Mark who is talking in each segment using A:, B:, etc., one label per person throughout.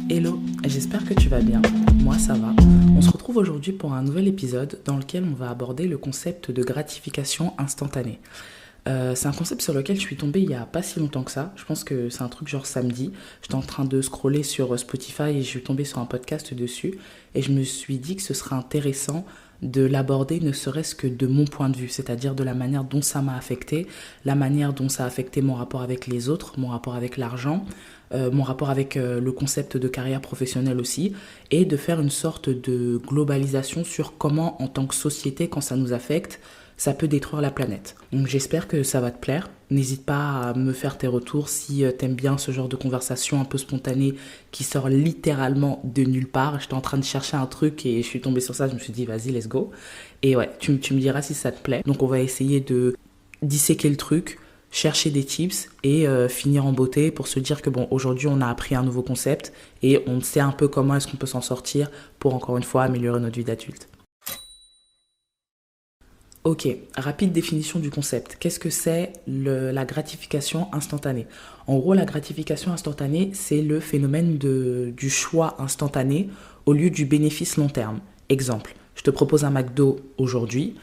A: Hello, j'espère que tu vas bien. Moi, ça va. On se retrouve aujourd'hui pour un nouvel épisode dans lequel on va aborder le concept de gratification instantanée. C'est un concept sur lequel je suis tombée il y a pas si longtemps que ça. Je pense que c'est un truc genre samedi. J'étais en train de scroller sur Spotify et je suis tombée sur un podcast dessus. Et je me suis dit que ce serait intéressant de l'aborder ne serait-ce que de mon point de vue, c'est-à-dire de la manière dont ça m'a affecté, la manière dont ça a affecté mon rapport avec les autres, mon rapport avec l'argent, mon rapport avec le concept de carrière professionnelle aussi, et de faire une sorte de globalisation sur comment en tant que société, quand ça nous affecte, ça peut détruire la planète. Donc j'espère que ça va te plaire. N'hésite pas à me faire tes retours si t'aimes bien ce genre de conversation un peu spontanée qui sort littéralement de nulle part. J'étais en train de chercher un truc et je suis tombée sur ça, je me suis dit vas-y, let's go. Et ouais, tu me diras si ça te plaît. Donc on va essayer de disséquer le truc, chercher des tips et finir en beauté pour se dire que bon, aujourd'hui on a appris un nouveau concept et on sait un peu comment est-ce qu'on peut s'en sortir pour encore une fois améliorer notre vie d'adulte. Ok, rapide définition du concept. Qu'est-ce que c'est la gratification instantanée? En gros, la gratification instantanée, c'est le phénomène du choix instantané au lieu du bénéfice long terme. Exemple, je te propose un McDo aujourd'hui.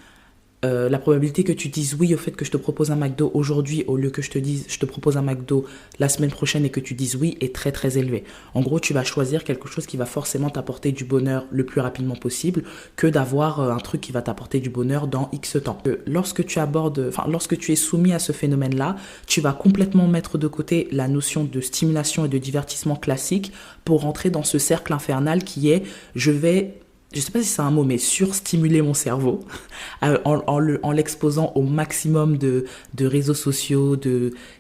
A: La probabilité que tu dises oui au fait que je te propose un McDo aujourd'hui au lieu que je te dise je te propose un McDo la semaine prochaine et que tu dises oui est très très élevée. En gros, tu vas choisir quelque chose qui va forcément t'apporter du bonheur le plus rapidement possible que d'avoir un truc qui va t'apporter du bonheur dans X temps. Lorsque tu es soumis à ce phénomène-là, tu vas complètement mettre de côté la notion de stimulation et de divertissement classique pour rentrer dans ce cercle infernal qui est je sais pas si c'est un mot, mais surstimuler mon cerveau en l'exposant au maximum de réseaux sociaux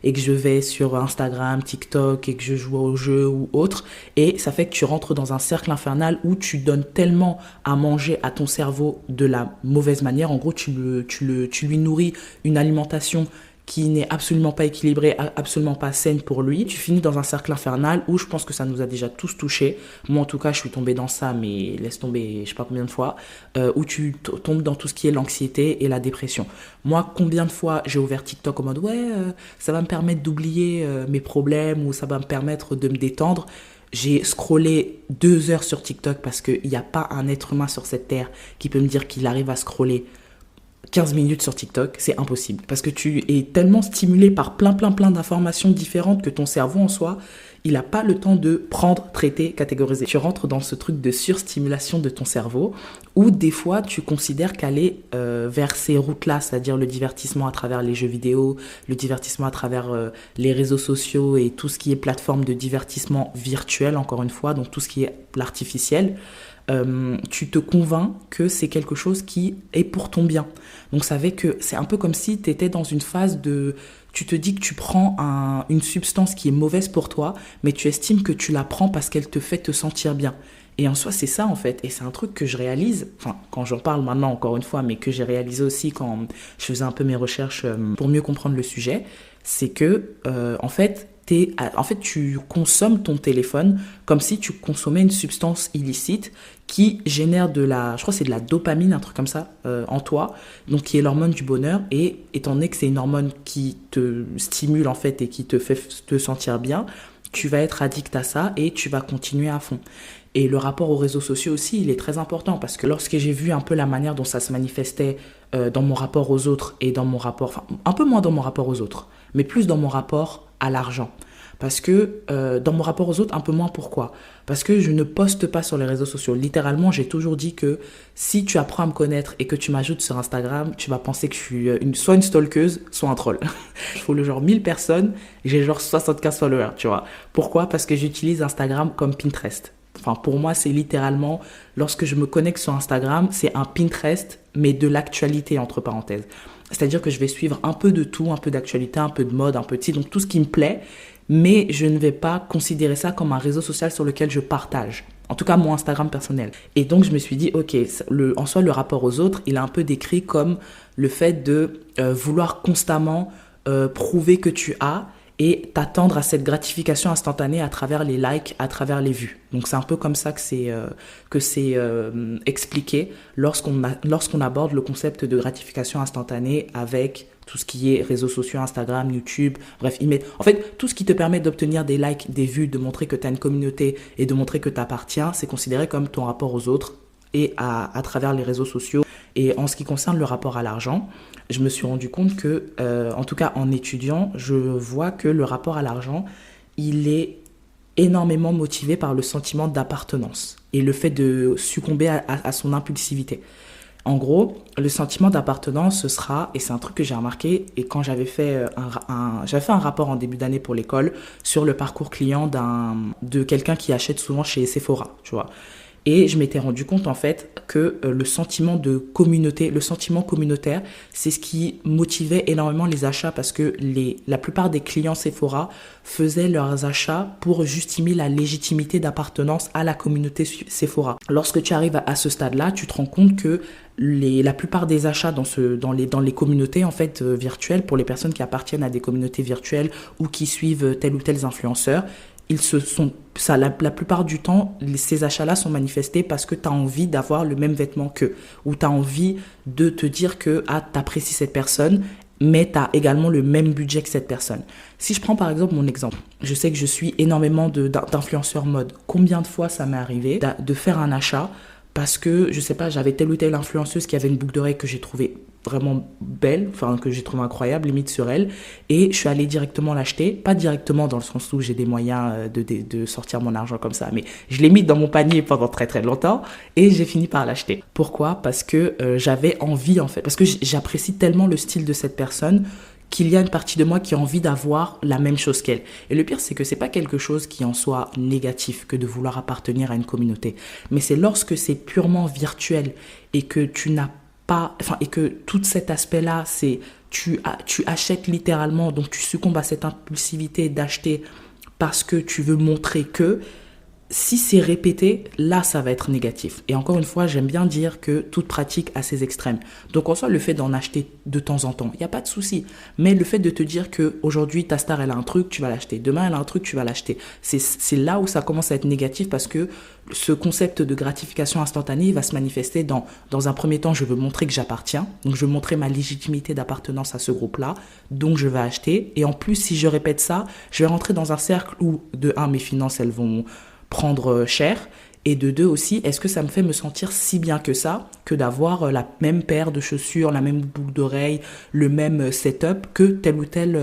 A: et que je vais sur Instagram, TikTok et que je joue aux jeux ou autre. Et ça fait que tu rentres dans un cercle infernal où tu donnes tellement à manger à ton cerveau de la mauvaise manière. En gros, tu lui nourris une alimentation qui n'est absolument pas équilibrée, absolument pas saine pour lui. Tu finis dans un cercle infernal où je pense que ça nous a déjà tous touchés. Moi, en tout cas, je suis tombée dans ça, mais laisse tomber, je sais pas combien de fois, où tu tombes dans tout ce qui est l'anxiété et la dépression. Moi, combien de fois j'ai ouvert TikTok en mode ça va me permettre d'oublier mes problèmes ou ça va me permettre de me détendre. J'ai scrollé 2 heures sur TikTok parce qu'il n'y a pas un être humain sur cette terre qui peut me dire qu'il arrive à scroller 15 minutes sur TikTok, c'est impossible. Parce que tu es tellement stimulé par plein d'informations différentes que ton cerveau en soi, il n'a pas le temps de prendre, traiter, catégoriser. Tu rentres dans ce truc de surstimulation de ton cerveau où des fois tu considères qu'aller vers ces routes-là, c'est-à-dire le divertissement à travers les jeux vidéo, le divertissement à travers les réseaux sociaux et tout ce qui est plateforme de divertissement virtuel, encore une fois, donc tout ce qui est l'artificiel, tu te convaincs que c'est quelque chose qui est pour ton bien. Donc ça fait que c'est un peu comme si tu étais dans une phase de... Tu te dis que tu prends une substance qui est mauvaise pour toi, mais tu estimes que tu la prends parce qu'elle te fait te sentir bien. Et en soi, c'est ça en fait. Et c'est un truc que je réalise, enfin quand j'en parle maintenant encore une fois, mais que j'ai réalisé aussi quand je faisais un peu mes recherches pour mieux comprendre le sujet, c'est que en fait, tu consommes ton téléphone comme si tu consommais une substance illicite qui génère je crois que c'est de la dopamine, un truc comme ça, en toi, donc qui est l'hormone du bonheur. Et étant donné que c'est une hormone qui te stimule en fait et qui te fait te sentir bien, tu vas être addict à ça et tu vas continuer à fond. Et le rapport aux réseaux sociaux aussi, il est très important parce que lorsque j'ai vu un peu la manière dont ça se manifestait dans mon rapport aux autres et dans mon rapport, enfin un peu moins dans mon rapport aux autres, mais plus dans mon rapport à l'argent. Parce que dans mon rapport aux autres, un peu moins. Pourquoi? Parce que je ne poste pas sur les réseaux sociaux. Littéralement, j'ai toujours dit que si tu apprends à me connaître et que tu m'ajoutes sur Instagram, tu vas penser que je suis soit une stalkeuse, soit un troll. Il faut le genre 1000 personnes, j'ai genre 75 followers, tu vois. Pourquoi? Parce que j'utilise Instagram comme Pinterest. Enfin, pour moi, c'est littéralement, lorsque je me connecte sur Instagram, c'est un Pinterest, mais de l'actualité, entre parenthèses. C'est-à-dire que je vais suivre un peu de tout, un peu d'actualité, un peu de mode, un peu de donc tout ce qui me plaît, mais je ne vais pas considérer ça comme un réseau social sur lequel je partage. En tout cas, mon Instagram personnel. Et donc, je me suis dit, ok, en soi, le rapport aux autres, il est un peu décrit comme le fait de vouloir constamment prouver que tu as et t'attendre à cette gratification instantanée à travers les likes, à travers les vues. Donc c'est un peu comme ça que c'est expliqué lorsqu'on aborde le concept de gratification instantanée avec tout ce qui est réseaux sociaux, Instagram, YouTube, bref, en fait, tout ce qui te permet d'obtenir des likes, des vues, de montrer que tu as une communauté et de montrer que tu appartiens, c'est considéré comme ton rapport aux autres et à travers les réseaux sociaux. Et en ce qui concerne le rapport à l'argent, je me suis rendu compte que, en tout cas en étudiant, je vois que le rapport à l'argent, il est énormément motivé par le sentiment d'appartenance et le fait de succomber à son impulsivité. En gros, le sentiment d'appartenance, ce sera, et c'est un truc que j'ai remarqué, et quand j'avais fait j'avais fait un rapport en début d'année pour l'école sur le parcours client de quelqu'un qui achète souvent chez Sephora, tu vois. Et je m'étais rendu compte en fait que le sentiment de communauté, le sentiment communautaire, c'est ce qui motivait énormément les achats parce que la plupart des clients Sephora faisaient leurs achats pour justifier la légitimité d'appartenance à la communauté Sephora. Lorsque tu arrives à ce stade-là, tu te rends compte que la plupart des achats dans les communautés en fait virtuelles, pour les personnes qui appartiennent à des communautés virtuelles ou qui suivent tel ou tel influenceur, la plupart du temps, ces achats-là sont manifestés parce que tu as envie d'avoir le même vêtement qu'eux, ou tu as envie de te dire que tu apprécies cette personne, mais tu as également le même budget que cette personne. Si je prends par exemple mon exemple, je sais que je suis énormément d'influenceurs mode. Combien de fois ça m'est arrivé de faire un achat parce que, je sais pas, j'avais telle ou telle influenceuse qui avait une boucle d'oreille que j'ai trouvée vraiment belle, enfin que j'ai trouvé incroyable, limite sur elle, et je suis allée directement l'acheter, pas directement dans le sens où j'ai des moyens de sortir mon argent comme ça, mais je l'ai mis dans mon panier pendant très très longtemps et j'ai fini par l'acheter. Pourquoi ? Parce que j'avais envie en fait, parce que j'apprécie tellement le style de cette personne qu'il y a une partie de moi qui a envie d'avoir la même chose qu'elle. Et le pire, c'est que c'est pas quelque chose qui en soit négatif que de vouloir appartenir à une communauté, mais c'est lorsque c'est purement virtuel et que tu n'as pas, enfin, et que tout cet aspect-là, c'est tu achètes littéralement, donc tu succombes à cette impulsivité d'acheter parce que tu veux montrer que, si c'est répété, là, ça va être négatif. Et encore une fois, j'aime bien dire que toute pratique a ses extrêmes. Donc, en soi, le fait d'en acheter de temps en temps, il n'y a pas de souci. Mais le fait de te dire qu'aujourd'hui, ta star, elle a un truc, tu vas l'acheter. Demain, elle a un truc, tu vas l'acheter. C'est là où ça commence à être négatif parce que ce concept de gratification instantanée va se manifester dans un premier temps, je veux montrer que j'appartiens. Donc, je veux montrer ma légitimité d'appartenance à ce groupe-là. Donc, je vais acheter. Et en plus, si je répète ça, je vais rentrer dans un cercle où, de un, mes finances, elles vont prendre cher, et de deux aussi, est-ce que ça me fait me sentir si bien que ça, que d'avoir la même paire de chaussures, la même boucle d'oreille, le même setup que tel ou tel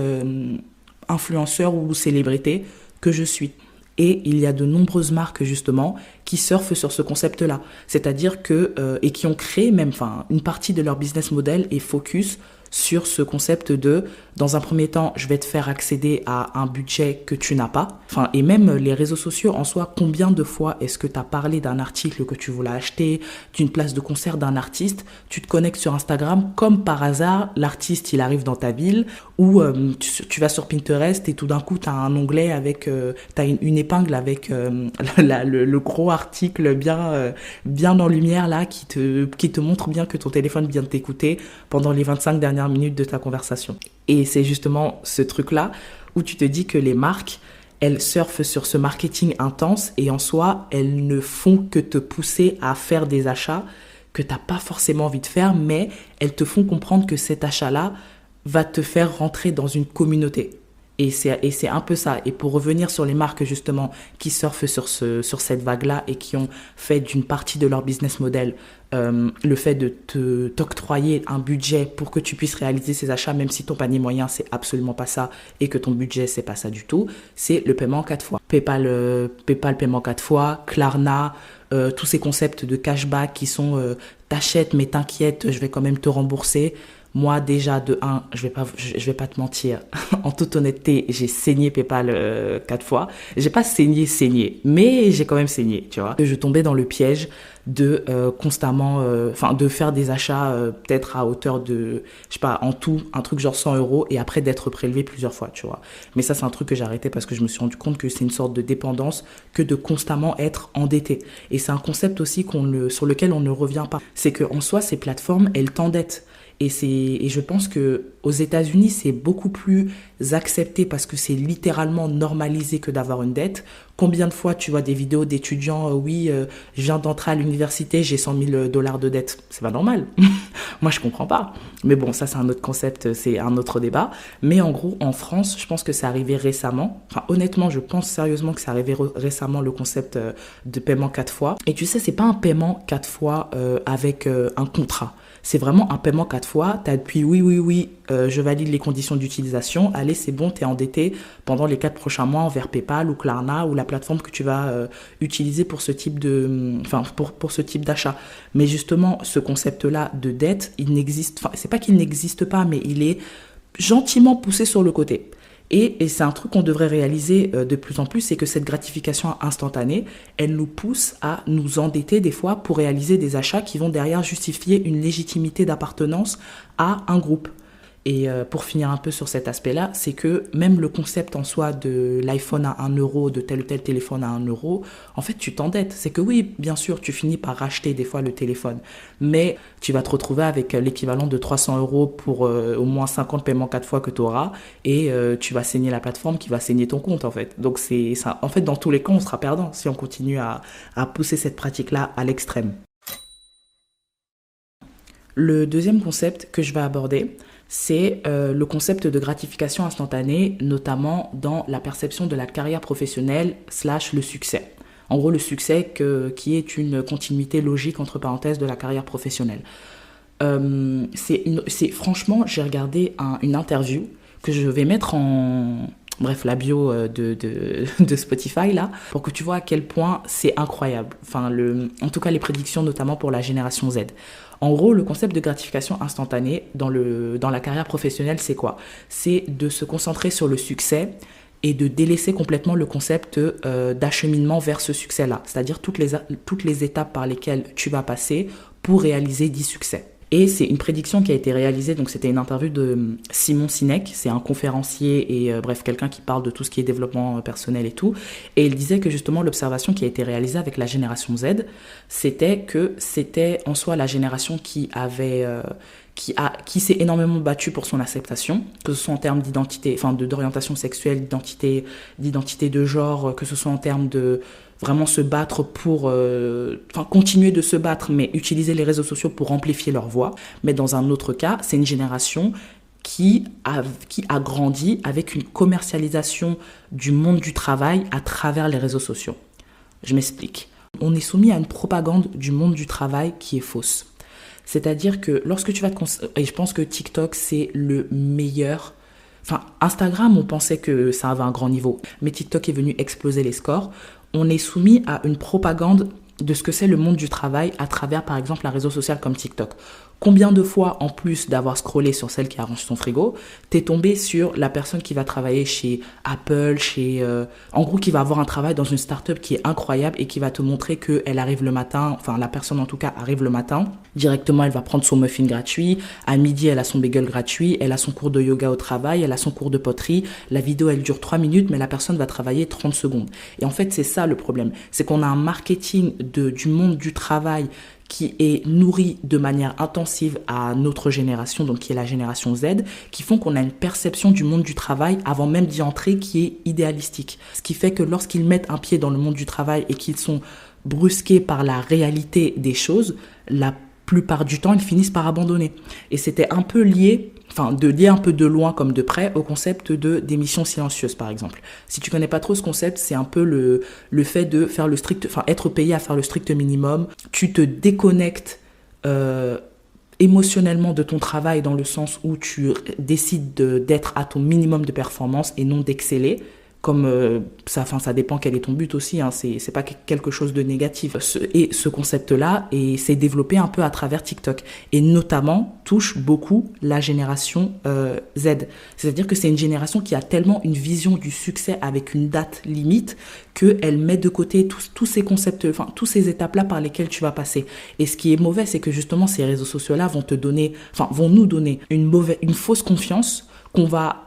A: influenceur ou célébrité que je suis. Et il y a de nombreuses marques justement qui surfent sur ce concept-là, c'est-à-dire que et qui ont créé même, enfin, une partie de leur business model est focus sur ce concept de, dans un premier temps, je vais te faire accéder à un budget que tu n'as pas. Enfin, et même les réseaux sociaux en soi, combien de fois est-ce que tu as parlé d'un article que tu voulais acheter, d'une place de concert d'un artiste, tu te connectes sur Instagram, comme par hasard, l'artiste, il arrive dans ta ville, ou tu vas sur Pinterest et tout d'un coup, tu as un onglet avec, tu as une épingle avec le gros article bien en lumière là, qui te montre bien que ton téléphone vient de t'écouter pendant les 25 dernières minutes de ta conversation. Et c'est justement ce truc-là où tu te dis que les marques, elles surfent sur ce marketing intense et en soi, elles ne font que te pousser à faire des achats que tu n'as pas forcément envie de faire, mais elles te font comprendre que cet achat-là va te faire rentrer dans une communauté. Et c'est un peu ça. Et pour revenir sur les marques justement qui surfent sur cette vague-là et qui ont fait d'une partie de leur business model le fait de t'octroyer un budget pour que tu puisses réaliser ces achats, même si ton panier moyen c'est absolument pas ça et que ton budget c'est pas ça du tout, c'est le paiement 4 fois. PayPal paiement 4 fois, Klarna, tous ces concepts de cashback qui sont t'achètes mais t'inquiète, je vais quand même te rembourser. Moi, déjà, de 1, je vais pas te mentir. En toute honnêteté, j'ai saigné PayPal 4 fois. J'ai pas saigné, mais j'ai quand même saigné, tu vois. Je tombais dans le piège de constamment, de faire des achats peut-être à hauteur de, je sais pas, en tout, un truc genre 100 € et après d'être prélevé plusieurs fois, tu vois. Mais ça, c'est un truc que j'ai arrêté parce que je me suis rendu compte que c'est une sorte de dépendance que de constamment être endetté. Et c'est un concept aussi sur lequel on ne revient pas. C'est que en soi, ces plateformes, elles t'endettent. Et je pense que aux États-Unis, c'est beaucoup plus accepté parce que c'est littéralement normalisé que d'avoir une dette. Combien de fois tu vois des vidéos d'étudiants, je viens d'entrer à l'université, j'ai 100 000 dollars de dette. C'est pas normal. Moi, je comprends pas. Mais bon, ça, c'est un autre concept, c'est un autre débat. Mais en gros, en France, je pense que c'est arrivé récemment. Enfin, honnêtement, je pense sérieusement que c'est arrivé récemment, le concept de paiement 4 fois. Et tu sais, c'est pas un paiement 4 fois avec un contrat. C'est vraiment un paiement 4 fois. Tu appuies oui, je valide les conditions d'utilisation. Allez, c'est bon, tu es endetté pendant les 4 prochains mois envers PayPal ou Klarna ou la plateforme que tu vas utiliser pour ce type pour ce type d'achat. Mais justement, ce concept-là de dette, il n'existe, enfin, c'est pas qu'il n'existe pas, mais il est gentiment poussé sur le côté. Et c'est un truc qu'on devrait réaliser de plus en plus, c'est que cette gratification instantanée, elle nous pousse à nous endetter des fois pour réaliser des achats qui vont derrière justifier une légitimité d'appartenance à un groupe. Et pour finir un peu sur cet aspect-là, c'est que même le concept en soi de l'iPhone à 1 euro, de tel ou tel téléphone à 1 euro, en fait, tu t'endettes. C'est que oui, bien sûr, tu finis par racheter des fois le téléphone, mais tu vas te retrouver avec l'équivalent de 300 euros pour au moins 50 paiements 4 fois que tu auras, et tu vas saigner la plateforme qui va saigner ton compte, en fait. Donc, c'est ça. En fait, dans tous les cas, on sera perdant si on continue à pousser cette pratique-là à l'extrême. Le deuxième concept que je vais aborder, c'est le concept de gratification instantanée, notamment dans la perception de la carrière professionnelle / le succès. En gros, le succès qui est une continuité logique, entre parenthèses, de la carrière professionnelle. Franchement, j'ai regardé une interview que je vais mettre la bio de Spotify, là, pour que tu vois à quel point c'est incroyable. Enfin, en tout cas, les prédictions, notamment pour la génération Z. En gros, le concept de gratification instantanée dans la carrière professionnelle, c'est quoi? C'est de se concentrer sur le succès et de délaisser complètement le concept d'acheminement vers ce succès-là. C'est-à-dire toutes les étapes par lesquelles tu vas passer pour réaliser 10 succès. Et c'est une prédiction qui a été réalisée, donc c'était une interview de Simon Sinek, c'est un conférencier et quelqu'un qui parle de tout ce qui est développement personnel et tout. Et il disait que justement l'observation qui a été réalisée avec la génération Z, c'était en soi la génération qui s'est énormément battue pour son acceptation, que ce soit en termes d'identité, d'orientation sexuelle, d'identité de genre, que ce soit en termes de vraiment se battre pour continuer de se battre, mais utiliser les réseaux sociaux pour amplifier leur voix. Mais dans un autre cas, c'est une génération qui a grandi avec une commercialisation du monde du travail à travers les réseaux sociaux. Je m'explique. On est soumis à une propagande du monde du travail qui est fausse. C'est-à-dire que lorsque tu vas et je pense que TikTok, c'est le meilleur. Instagram, on pensait que ça avait un grand niveau, mais TikTok est venu exploser les scores. On est soumis à une propagande de ce que c'est le monde du travail à travers, par exemple, un réseau social comme TikTok. Combien de fois, en plus d'avoir scrollé sur celle qui arrange son frigo, t'es tombé sur la personne qui va travailler chez Apple, en gros, qui va avoir un travail dans une start-up qui est incroyable et qui va te montrer qu'elle arrive le matin, la personne en tout cas arrive le matin, directement elle va prendre son muffin gratuit, à midi elle a son bagel gratuit, elle a son cours de yoga au travail, elle a son cours de poterie, la vidéo elle dure 3 minutes mais la personne va travailler 30 secondes. Et en fait c'est ça le problème, c'est qu'on a un marketing du monde du travail qui est nourri de manière intensive à notre génération, donc qui est la génération Z, qui font qu'on a une perception du monde du travail avant même d'y entrer qui est idéalistique. Ce qui fait que lorsqu'ils mettent un pied dans le monde du travail et qu'ils sont brusqués par la réalité des choses, la plupart du temps, ils finissent par abandonner. Et c'était un peu lié un peu de loin comme de près au concept de démission silencieuse, par exemple. Si tu connais pas trop ce concept, c'est un peu le fait de faire être payé à faire le strict minimum. Tu te déconnectes émotionnellement de ton travail dans le sens où tu décides d'être à ton minimum de performance et non d'exceller. Comme ça dépend quel est ton but aussi, hein, c'est pas quelque chose de négatif. Ce concept-là s'est développé un peu à travers TikTok et notamment touche beaucoup la génération Z. C'est-à-dire que c'est une génération qui a tellement une vision du succès avec une date limite qu'elle met de côté tous ces concepts, tous ces étapes-là par lesquelles tu vas passer. Et ce qui est mauvais, c'est que justement ces réseaux sociaux-là vont nous donner une fausse confiance qu'on va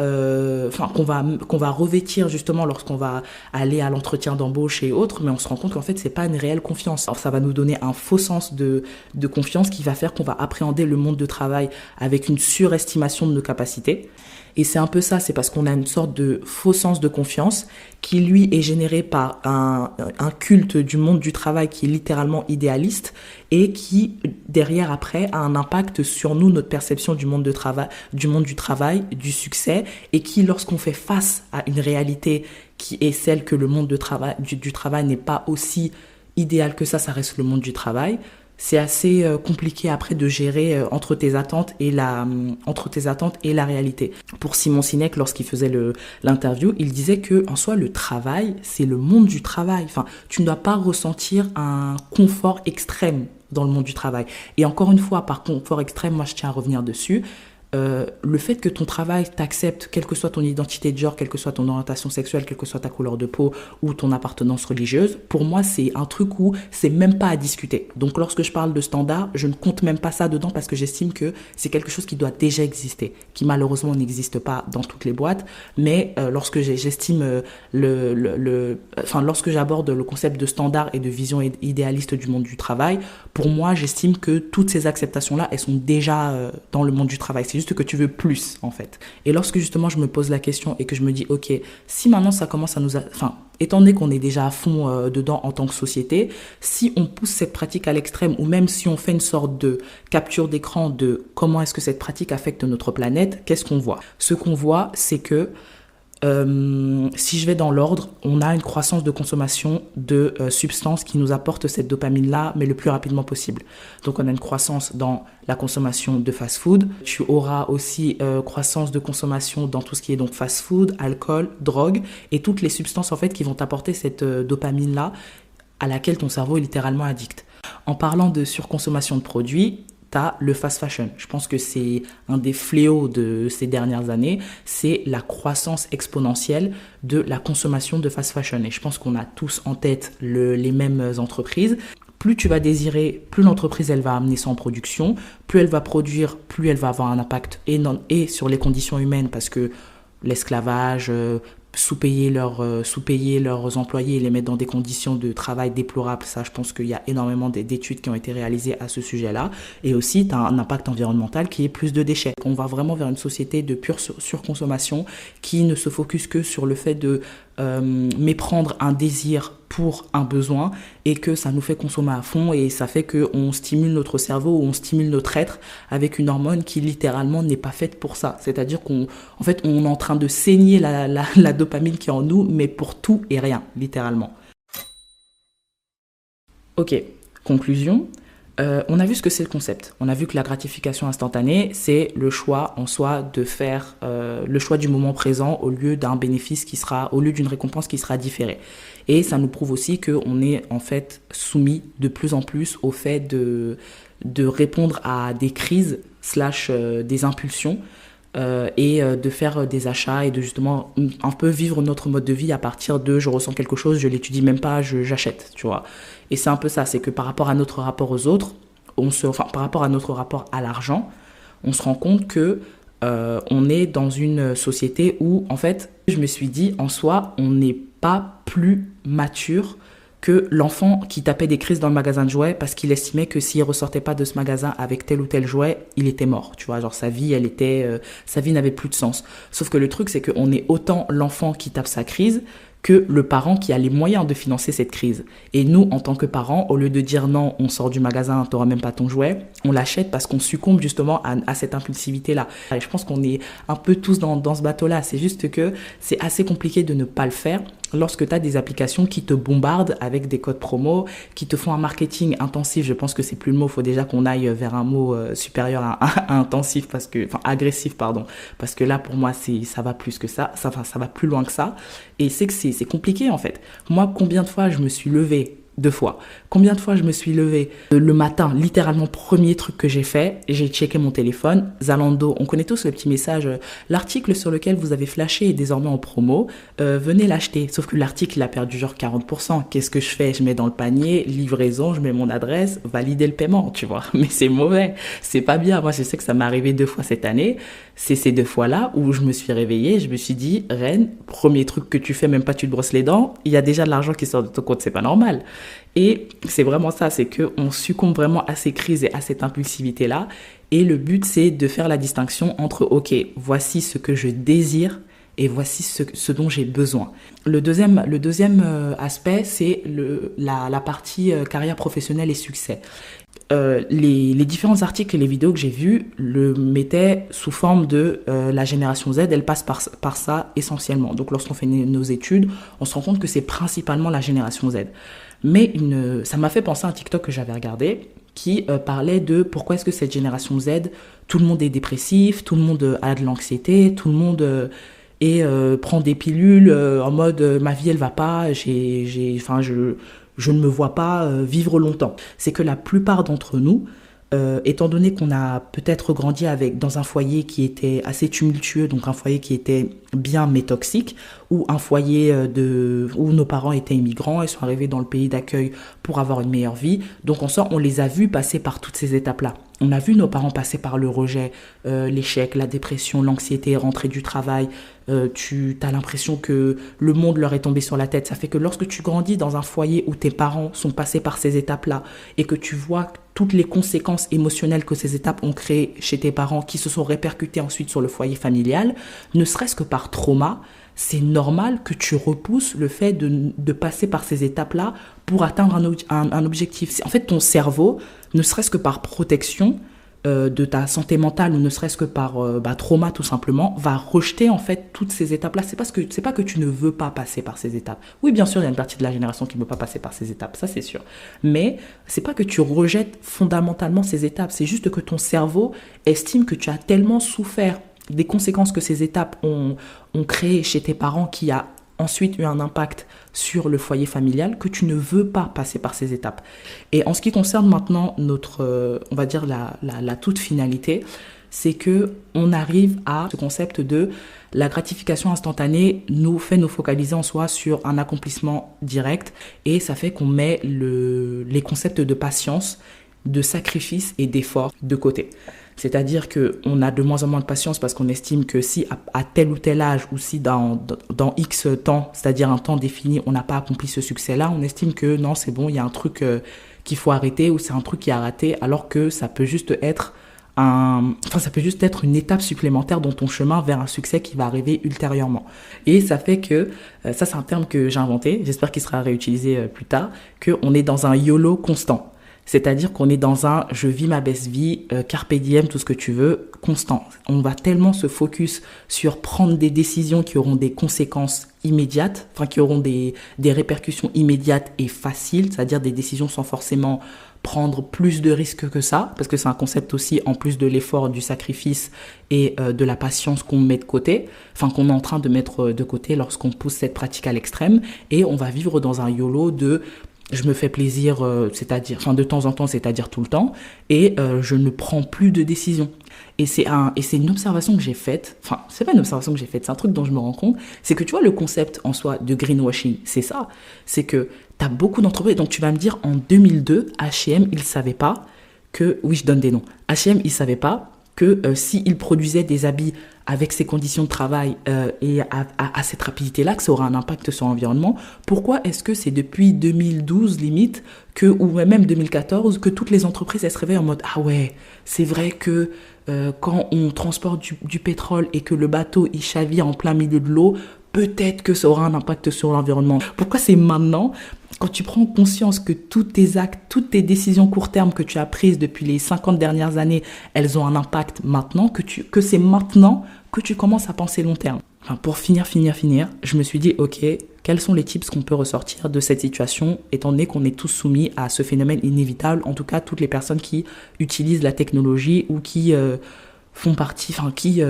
A: revêtir justement lorsqu'on va aller à l'entretien d'embauche et autres, mais on se rend compte qu'en fait c'est pas une réelle confiance. Alors ça va nous donner un faux sens de confiance qui va faire qu'on va appréhender le monde de travail avec une surestimation de nos capacités. Et c'est un peu ça, c'est parce qu'on a une sorte de faux sens de confiance qui, lui, est généré par un culte du monde du travail qui est littéralement idéaliste et qui, derrière, après, a un impact sur nous, notre perception du monde du travail, du succès, et qui, lorsqu'on fait face à une réalité qui est celle que le monde du travail n'est pas aussi idéal que ça reste le monde du travail. C'est assez compliqué après de gérer entre tes attentes et la réalité. Pour Simon Sinek, lorsqu'il faisait l'interview, il disait que en soi le travail, c'est le monde du travail. Enfin, tu ne dois pas ressentir un confort extrême dans le monde du travail. Et encore une fois, par confort extrême, moi je tiens à revenir dessus. Le fait que ton travail t'accepte, quelle que soit ton identité de genre, quelle que soit ton orientation sexuelle, quelle que soit ta couleur de peau ou ton appartenance religieuse, pour moi, c'est un truc où c'est même pas à discuter. Donc, lorsque je parle de standard, je ne compte même pas ça dedans parce que j'estime que c'est quelque chose qui doit déjà exister, qui malheureusement n'existe pas dans toutes les boîtes. Mais lorsque lorsque j'aborde le concept de standard et de vision idéaliste du monde du travail, pour moi, j'estime que toutes ces acceptations-là, elles sont déjà dans le monde du travail. C'est juste que tu veux plus, en fait. Et lorsque justement je me pose la question et que je me dis, ok, si maintenant ça commence à étant donné qu'on est déjà à fond dedans en tant que société, si on pousse cette pratique à l'extrême ou même si on fait une sorte de capture d'écran de comment est-ce que cette pratique affecte notre planète, qu'est-ce qu'on voit? Ce qu'on voit, c'est que si je vais dans l'ordre, on a une croissance de consommation de substances qui nous apportent cette dopamine-là, mais le plus rapidement possible. Donc, on a une croissance dans la consommation de fast-food. Tu auras aussi croissance de consommation dans tout ce qui est donc fast-food, alcool, drogue et toutes les substances en fait qui vont t'apporter cette dopamine-là à laquelle ton cerveau est littéralement addict. En parlant de surconsommation de produits, le fast fashion. Je pense que c'est un des fléaux de ces dernières années, c'est la croissance exponentielle de la consommation de fast fashion. Et je pense qu'on a tous en tête les mêmes entreprises. Plus tu vas désirer, plus l'entreprise elle va amener ça en production, plus elle va produire, plus elle va avoir un impact et sur les conditions humaines parce que l'esclavage, sous-payer leurs employés et les mettre dans des conditions de travail déplorables. Ça, je pense qu'il y a énormément d'études qui ont été réalisées à ce sujet-là. Et aussi, tu as un impact environnemental qui est plus de déchets. On va vraiment vers une société de pure surconsommation qui ne se focus que sur le fait de méprendre un désir pour un besoin et que ça nous fait consommer à fond et ça fait qu'on stimule notre cerveau ou on stimule notre être avec une hormone qui littéralement n'est pas faite pour ça. C'est-à-dire qu'on est en train de saigner la dopamine qui est en nous, mais pour tout et rien, littéralement. Ok, conclusion. On a vu ce que c'est le concept. On a vu que la gratification instantanée, c'est le choix en soi de faire le choix du moment présent au lieu d'un bénéfice au lieu d'une récompense qui sera différée. Et ça nous prouve aussi qu'on est en fait soumis de plus en plus au fait de répondre à des crises / des impulsions et de faire des achats et de justement un peu vivre notre mode de vie à partir de je ressens quelque chose, je l'étudie même pas, j'achète, tu vois. Et c'est un peu ça, c'est que par rapport à notre rapport aux autres, par rapport à notre rapport à l'argent, on se rend compte que on est dans une société où en fait, je me suis dit en soi, on n'est pas plus mature que l'enfant qui tapait des crises dans le magasin de jouets parce qu'il estimait que s'il ressortait pas de ce magasin avec tel ou tel jouet, il était mort, tu vois, genre sa vie n'avait plus de sens. Sauf que le truc, c'est qu'on est autant l'enfant qui tape sa crise que le parent qui a les moyens de financer cette crise. Et nous, en tant que parents, au lieu de dire non, on sort du magasin, t'auras même pas ton jouet, on l'achète parce qu'on succombe justement à cette impulsivité-là. Et je pense qu'on est un peu tous dans ce bateau-là. C'est juste que c'est assez compliqué de ne pas le faire lorsque tu as des applications qui te bombardent avec des codes promo, qui te font un marketing intensif. Je pense que c'est plus le mot, il faut déjà qu'on aille vers un mot supérieur à intensif, agressif, pardon. Parce que là, pour moi, ça va plus que ça va plus loin que ça. Et c'est que c'est compliqué, en fait. Moi, combien de fois je me suis levée 2 fois. Combien de fois je me suis levée le matin, littéralement premier truc que j'ai fait, j'ai checké mon téléphone, Zalando, on connaît tous le petit message, l'article sur lequel vous avez flashé est désormais en promo, venez l'acheter. Sauf que l'article il a perdu genre 40%. Qu'est-ce que je fais? Je mets dans le panier, livraison, je mets mon adresse, valider le paiement, tu vois. Mais c'est mauvais, c'est pas bien. Moi je sais que ça m'est arrivé 2 fois cette année. C'est ces 2 fois-là où je me suis réveillée, je me suis dit, Reine, premier truc que tu fais, même pas tu te brosses les dents, il y a déjà de l'argent qui sort de ton compte, c'est pas normal. Et c'est vraiment ça, c'est qu'on succombe vraiment à ces crises et à cette impulsivité-là. Et le but, c'est de faire la distinction entre, ok, voici ce que je désire et voici ce dont j'ai besoin. Le deuxième aspect, c'est la partie carrière professionnelle et succès. Les différents articles et les vidéos que j'ai vus le mettaient sous forme de la génération Z, elle passe par ça essentiellement. Donc lorsqu'on fait nos études, on se rend compte que c'est principalement la génération Z. Mais ça m'a fait penser à un TikTok que j'avais regardé qui parlait de pourquoi est-ce que cette génération Z, tout le monde est dépressif, tout le monde a de l'anxiété, tout le monde prend des pilules en mode ma vie elle va pas, je ne me vois pas vivre longtemps. C'est que la plupart d'entre nous, étant donné qu'on a peut-être grandi dans un foyer qui était assez tumultueux, donc un foyer qui était bien mais toxique, ou un foyer où nos parents étaient immigrants et sont arrivés dans le pays d'accueil pour avoir une meilleure vie, donc on les a vus passer par toutes ces étapes-là. On a vu nos parents passer par le rejet, l'échec, la dépression, l'anxiété, rentrer du travail. Tu as l'impression que le monde leur est tombé sur la tête. Ça fait que lorsque tu grandis dans un foyer où tes parents sont passés par ces étapes-là et que tu vois toutes les conséquences émotionnelles que ces étapes ont créées chez tes parents qui se sont répercutées ensuite sur le foyer familial, ne serait-ce que par trauma, c'est normal que tu repousses le fait de passer par ces étapes-là pour atteindre un objectif. En fait, ton cerveau, ne serait-ce que par protection de ta santé mentale ou ne serait-ce que par trauma tout simplement, va rejeter en fait toutes ces étapes-là. C'est pas que tu ne veux pas passer par ces étapes. Oui, bien sûr, il y a une partie de la génération qui ne veut pas passer par ces étapes, ça c'est sûr. Mais c'est pas que tu rejettes fondamentalement ces étapes, c'est juste que ton cerveau estime que tu as tellement souffert des conséquences que ces étapes ont créées chez tes parents qui a ensuite eu un impact sur le foyer familial que tu ne veux pas passer par ces étapes. Et en ce qui concerne maintenant on va dire la toute finalité, c'est que on arrive à ce concept de la gratification instantanée nous fait nous focaliser en soi sur un accomplissement direct et ça fait qu'on met les concepts de patience, de sacrifice et d'effort de côté. C'est-à-dire qu'on a de moins en moins de patience parce qu'on estime que si à tel ou tel âge ou si dans X temps, c'est-à-dire un temps défini, on n'a pas accompli ce succès-là, on estime que non, c'est bon, il y a un truc qu'il faut arrêter ou c'est un truc qui a raté alors que ça peut juste être une étape supplémentaire dans ton chemin vers un succès qui va arriver ultérieurement. Et ça fait que, ça c'est un terme que j'ai inventé, j'espère qu'il sera réutilisé plus tard, qu'on est dans un YOLO constant. C'est-à-dire qu'on est dans un je vis ma best vie, carpe diem, tout ce que tu veux, constant. On va tellement se focus sur prendre des décisions qui auront des conséquences immédiates, enfin qui auront des répercussions immédiates et faciles, c'est-à-dire des décisions sans forcément prendre plus de risques que ça, parce que c'est un concept aussi en plus de l'effort, du sacrifice et de la patience qu'on met de côté, enfin qu'on est en train de mettre de côté lorsqu'on pousse cette pratique à l'extrême, et on va vivre dans un YOLO de je me fais plaisir, de temps en temps, c'est-à-dire tout le temps, et je ne prends plus de décision. Et c'est une observation que j'ai faite, enfin, c'est pas une observation que j'ai faite, c'est un truc dont je me rends compte, c'est que tu vois, le concept en soi de greenwashing, c'est ça, c'est que t'as beaucoup d'entreprises, donc tu vas me dire, en 2002, H&M, ils savaient pas que, oui, je donne des noms, H&M, ils savaient pas que s'ils produisaient des habits avec ces conditions de travail et à cette rapidité-là, que ça aura un impact sur l'environnement. Pourquoi est-ce que c'est depuis 2012 limite, ou même 2014, que toutes les entreprises elles se réveillent en mode « Ah ouais, c'est vrai que quand on transporte du pétrole et que le bateau il chavire en plein milieu de l'eau, peut-être que ça aura un impact sur l'environnement. » Pourquoi c'est maintenant, quand tu prends conscience que tous tes actes, toutes tes décisions court terme que tu as prises depuis les 50 dernières années, elles ont un impact maintenant, que c'est maintenant que tu commences à penser long terme. Enfin, pour finir, je me suis dit, ok, quels sont les tips qu'on peut ressortir de cette situation, étant donné qu'on est tous soumis à ce phénomène inévitable, en tout cas toutes les personnes qui utilisent la technologie ou qui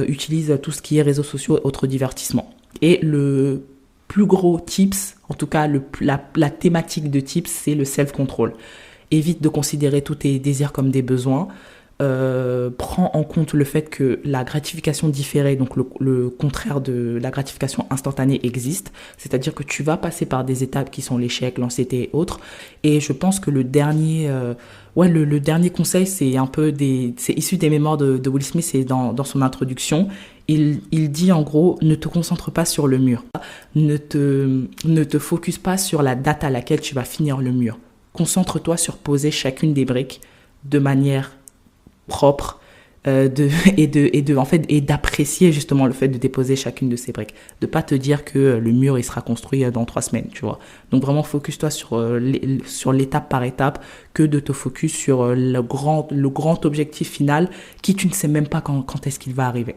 A: utilisent tout ce qui est réseaux sociaux et autres divertissements. Et le plus gros tips, en tout cas la thématique de tips, c'est le self-control. Évite de considérer tous tes désirs comme des besoins. Prends en compte le fait que la gratification différée, donc le contraire de la gratification instantanée existe, c'est-à-dire que tu vas passer par des étapes qui sont l'échec, l'anxiété et autres. Et je pense que le dernier conseil, c'est issu des mémoires de Will Smith, c'est dans son introduction. Il dit en gros, ne te concentre pas sur le mur, ne te focus pas sur la date à laquelle tu vas finir le mur. Concentre-toi sur poser chacune des briques de manière propre et d'apprécier justement le fait de déposer chacune de ces briques, de pas te dire que le mur il sera construit dans 3 semaines, tu vois. Donc vraiment focus-toi sur l'étape par étape, que de te focus sur le grand objectif final qui tu ne sais même pas quand est-ce qu'il va arriver.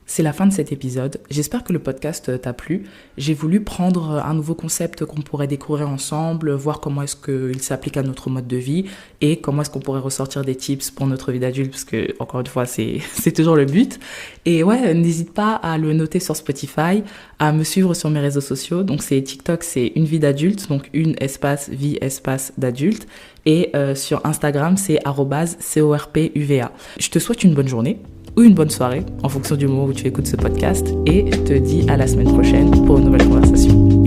A: C'est la fin de cet épisode. J'espère que le podcast t'a plu. J'ai voulu prendre un nouveau concept qu'on pourrait découvrir ensemble, voir comment est-ce qu'il s'applique à notre mode de vie et comment est-ce qu'on pourrait ressortir des tips pour notre vie d'adulte, parce que, encore une fois, c'est toujours le but. Et ouais, n'hésite pas à le noter sur Spotify, à me suivre sur mes réseaux sociaux. Donc c'est TikTok, c'est une vie d'adulte, donc une espace vie espace d'adulte. Et sur Instagram, c'est @corpuva. Je te souhaite une bonne journée ou une bonne soirée en fonction du moment où tu écoutes ce podcast et je te dis à la semaine prochaine pour une nouvelle conversation.